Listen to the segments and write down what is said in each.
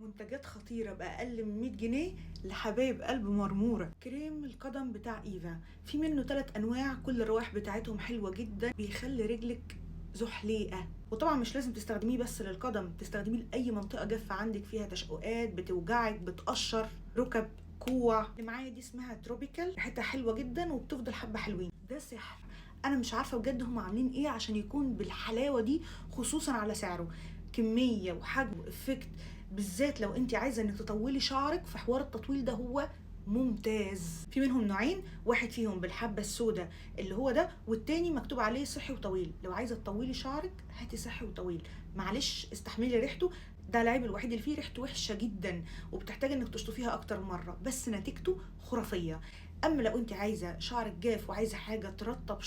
منتجات خطيرة بأقل من 100 جنيه لحبايب قلب مرمورة. كريم القدم بتاع ايفا في منه 3 انواع، كل الروائح بتاعتهم حلوة جدا، بيخلي رجلك زحليقة. وطبعا مش لازم تستخدميه بس للقدم، تستخدميه لأي منطقة جافة عندك فيها تشققات بتوجعك بتقشر ركب كوع. اللي معايا دي اسمها تروبيكال، ريحتها حلوة جدا وبتفضل حبة حلوين. ده سحر، انا مش عارفة بجد هم عاملين ايه عشان يكون بالحلاوة دي، خصوصا على سعره. كمية وحجم وافكت، بالذات لو انت عايزه انك تطولي شعرك، في حوار التطويل ده هو ممتاز. في منهم نوعين، واحد فيهم بالحبه السوداء اللي هو ده، والتاني مكتوب عليه صحي وطويل. لو عايزه تطولي شعرك هاتي صحي وطويل، معلش استحملي ريحته، ده العيب الوحيد اللي فيه، ريحته وحشه جدا وبتحتاج انك تشطفيها اكتر مره، بس نتيجته خرافيه. اما لو انت عايزه شعرك جاف وعايزه حاجه ترطب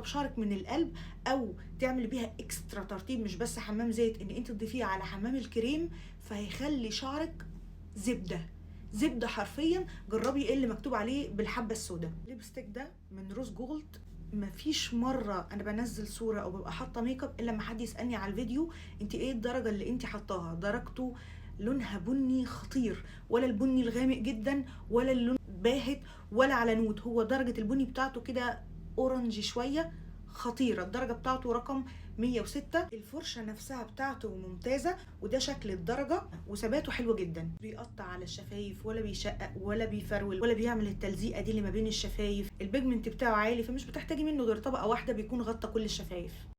شعرك من القلب، او تعمل بيها اكسترا ترطيب، مش بس حمام زيت، ان انت تضيفيه على حمام الكريم، فهيخلي شعرك زبده زبده حرفيا. جربي ايه اللي مكتوب عليه بالحبه السوداء. الليبستيك ده من روز جولد، مفيش مره انا بنزل صوره او ببقى حاطه ميك اب الا لما حد يسالني على الفيديو انت ايه الدرجه اللي انت حطاها. درجته لونها بني خطير، ولا البني الغامق جدا ولا اللون باهت ولا على نود، هو درجه البني بتاعته كده اورنج شويه، خطيره. الدرجه بتاعته رقم 106. الفرشه نفسها بتاعته ممتازه، وده شكل الدرجه، وثباته حلو جدا، بيقطع على الشفايف ولا بيشقق ولا بيفرول ولا بيعمل التلزيقه دي اللي ما بين الشفايف. البيجمنت بتاعه عالي، فمش بتحتاجي منه غير طبقه واحده بيكون غطى كل الشفايف.